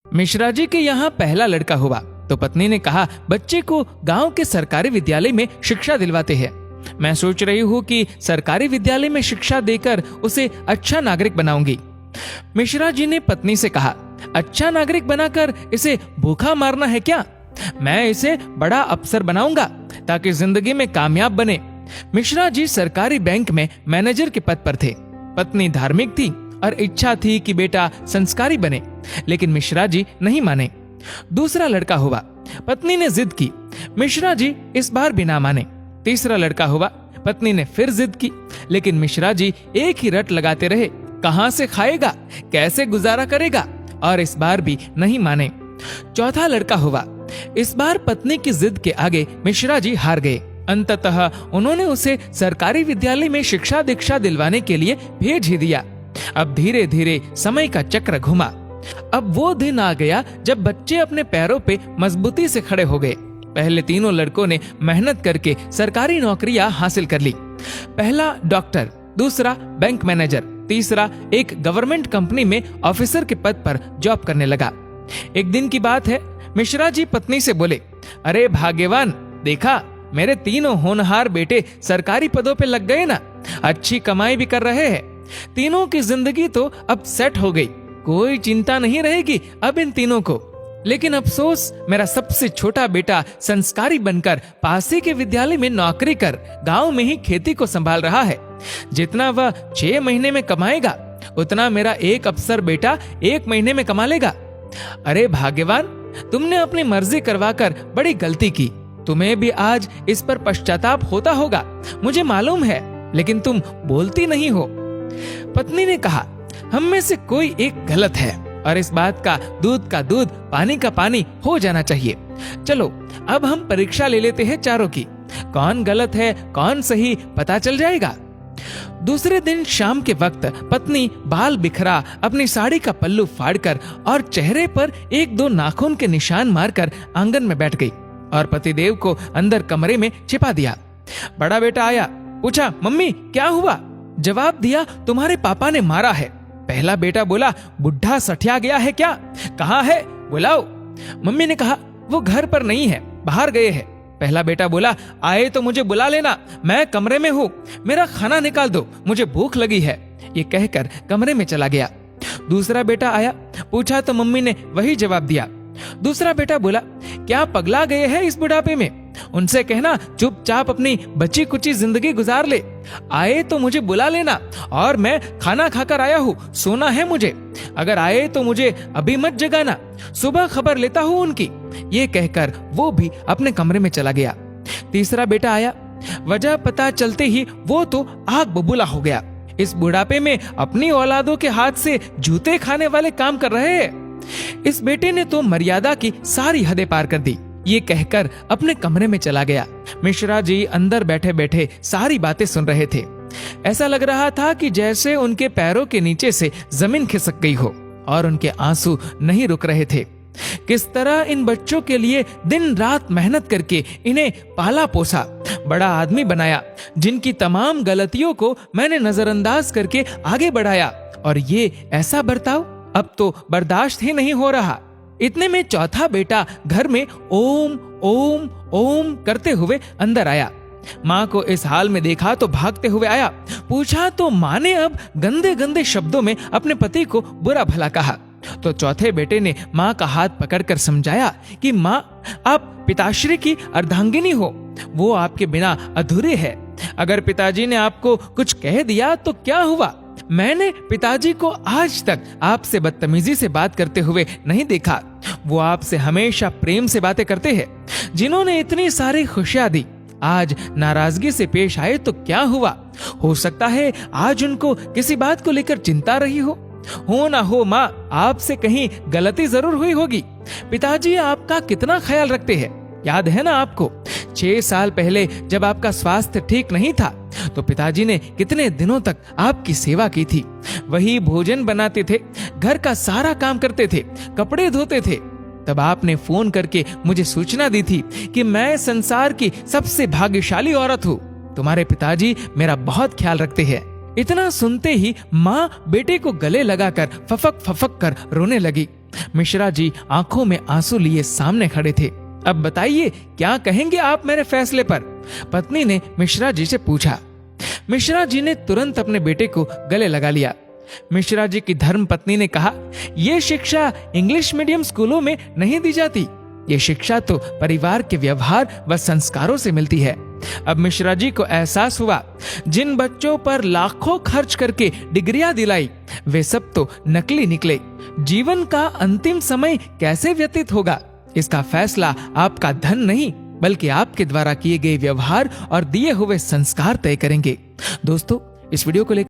मिश्रा जी के यहाँ पहला लड़का हुआ तो पत्नी ने कहा, बच्चे को गांव के सरकारी विद्यालय में शिक्षा दिलवाते हैं। मैं सोच रही हूँ कि सरकारी विद्यालय में शिक्षा देकर उसे अच्छा नागरिक बनाऊंगी। मिश्रा जी ने पत्नी से कहा, अच्छा नागरिक बनाकर इसे भूखा मारना है क्या? मैं इसे बड़ा अफसर बनाऊंगा ताकि जिंदगी में कामयाब बने। मिश्रा जी सरकारी बैंक में मैनेजर के पद पर थे। पत्नी धार्मिक थी और इच्छा थी कि बेटा संस्कारी बने, लेकिन मिश्रा जी नहीं माने। दूसरा लड़का हुआ। पत्नी ने जिद की। मिश्रा जी इस बार भी ना माने। तीसरा लड़का हुआ। पत्नी ने फिर जिद की, लेकिन मिश्रा जी एक ही रट लगाते रहे, कहां से खाएगा, कैसे गुजारा करेगा, और इस बार भी नहीं माने। चौथा लड़का हुआ। इस बार पत्नी की जिद के आगे मिश्रा जी हार गए। अंततः उन्होंने उसे सरकारी विद्यालय में शिक्षा दीक्षा दिलवाने के लिए भेज ही दिया। अब धीरे धीरे समय का चक्र घुमा। अब वो दिन आ गया जब बच्चे अपने पैरों पे मजबूती से खड़े हो गए। पहले तीनों लड़कों ने मेहनत करके सरकारी नौकरियां हासिल कर ली। पहला डॉक्टर, दूसरा बैंक मैनेजर, तीसरा एक गवर्नमेंट कंपनी में ऑफिसर के पद पर जॉब करने लगा। एक दिन की बात है, मिश्रा जी पत्नी से बोले, अरे भाग्यवान, देखा मेरे तीनों होनहार बेटे सरकारी पदों पे लग गए ना, अच्छी कमाई भी कर रहे हैं। तीनों की जिंदगी तो अब सेट हो गई, कोई चिंता नहीं रहेगी अब इन तीनों को। लेकिन अफसोस, मेरा सबसे छोटा बेटा संस्कारी बनकर पास ही के विद्यालय में नौकरी कर गांव में ही खेती को संभाल रहा है। जितना वह 6 महीने में कमाएगा उतना मेरा एक अफसर बेटा 1 महीने में कमा लेगा। अरे भाग्यवान, तुमने अपनी मर्जी करवाकर बड़ी गलती की। तुम्हें भी आज इस पर पश्चाताप होता होगा, मुझे मालूम है, लेकिन तुम बोलती नहीं हो। पत्नी ने कहा, हम में से कोई एक गलत है और इस बात का दूध पानी का पानी हो जाना चाहिए। चलो अब हम परीक्षा ले लेते हैं चारों की, कौन गलत है कौन सही पता चल जाएगा। दूसरे दिन शाम के वक्त पत्नी बाल बिखरा अपनी साड़ी का पल्लू फाड़कर और चेहरे पर 1-2 नाखून के निशान मारकर आंगन में बैठ गई और पतिदेव को अंदर कमरे में छिपा दिया। बड़ा बेटा आया, पूछा, मम्मी क्या हुआ? जवाब दिया, तुम्हारे पापा ने मारा है। पहला बेटा बोला, बुढ़ा सठिया गया है क्या? कहाँ है, बुलाओ। मम्मी ने कहा, वो घर पर नहीं है, बाहर गए हैं। पहला बेटा बोला, आए तो मुझे बुला लेना, मैं कमरे में हूँ, मेरा खाना निकाल दो, मुझे भूख लगी है। ये कहकर कमरे में चला गया। दूसरा बेटा आया, पूछा तो मम्मी ने वही जवाब दिया। दूसरा बेटा बोला, क्या पगला गए हैं इस बुढ़ापे में? उनसे कहना चुपचाप अपनी बची कुची जिंदगी गुजार ले। आए तो मुझे बुला लेना, और मैं खाना खाकर आया हूँ, सोना है मुझे। अगर आए तो मुझे अभी मत जगाना, सुबह खबर लेता हूँ उनकी। ये कहकर वो भी अपने कमरे में चला गया। तीसरा बेटा आया। वजह पता चलते ही वो तो आग बबूला हो गया। इस बुढ़ापे में अपनी औलादों के हाथ से जूते खाने वाले काम कर रहे हैं। इस बेटे ने तो मर्यादा की सारी हदें पार कर दी। ये कहकर अपने कमरे में चला गया। मिश्रा जी अंदर बैठे बैठे सारी बातें सुन रहे थे। ऐसा लग रहा था कि जैसे उनके पैरों के नीचे से जमीन खिसक गई हो और उनके आंसू नहीं रुक रहे थे। किस तरह इन बच्चों के लिए दिन रात मेहनत करके इन्हें पाला पोसा, बड़ा आदमी बनाया, जिनकी तमाम गलतियों को मैंने नजरअंदाज करके आगे बढ़ाया, और ये ऐसा बर्ताव अब तो बर्दाश्त ही नहीं हो रहा। इतने में चौथा बेटा घर में ओम ओम ओम करते हुए अंदर आया। माँ को इस हाल में देखा तो भागते हुए आया। पूछा तो माँ ने अब गंदे गंदे शब्दों में अपने पति को बुरा भला कहा। तो चौथे बेटे ने माँ का हाथ पकड़कर समझाया कि माँ, आप पिताश्री की अर्धांगिनी हो, वो आपके बिना अधूरे है। अगर पिताजी ने आपको कुछ कह दिया तो क्या हुआ? मैंने पिताजी को आज तक आपसे बदतमीजी से बात करते हुए नहीं देखा। वो आपसे हमेशा प्रेम से बातें करते हैं। जिन्होंने इतनी सारी खुशियां दी, आज नाराजगी से पेश आए तो क्या हुआ? हो सकता है आज उनको किसी बात को लेकर चिंता रही हो ना हो माँ, आपसे कहीं गलती जरूर हुई होगी। पिताजी आपका कितना ख्याल रखते हैं, याद है ना आपको? 6 साल पहले जब आपका स्वास्थ्य ठीक नहीं था तो पिताजी ने कितने दिनों तक आपकी सेवा की थी। वही भोजन बनाते थे, घर का सारा काम करते थे, कपड़े धोते थे। तब आपने फोन करके मुझे सूचना दी थी कि मैं संसार की सबसे भाग्यशाली औरत हूँ। तुम्हारे पिताजी मेरा बहुत ख्याल रखते हैं। इतना सुनते ही माँ बेटे को गले लगाकर फफक फफक कर रोने लगी। मिश्रा जी आंखों में आंसू लिए सामने खड़े थे। अब बताइए क्या कहेंगे आप मेरे फैसले पर? पत्नी ने मिश्रा जी से पूछा। मिश्रा जी ने तुरंत अपने बेटे को गले लगा लिया। मिश्रा जी की धर्म पत्नी ने कहा, यह शिक्षा इंग्लिश मीडियम स्कूलों में नहीं दी जाती। ये शिक्षा तो परिवार के व्यवहार व संस्कारों से मिलती है। अब मिश्रा जी को एहसास हुआ, जिन बच्चों पर लाखों खर्च करके डिग्रियां दिलाई वे सब तो नकली निकले। जीवन का अंतिम समय कैसे व्यतीत होगा, इसका फैसला आपका धन नहीं बल्कि आपके द्वारा किए गए व्यवहार और दिए हुए संस्कार तय करेंगे। दोस्तों, इस वीडियो को लेकर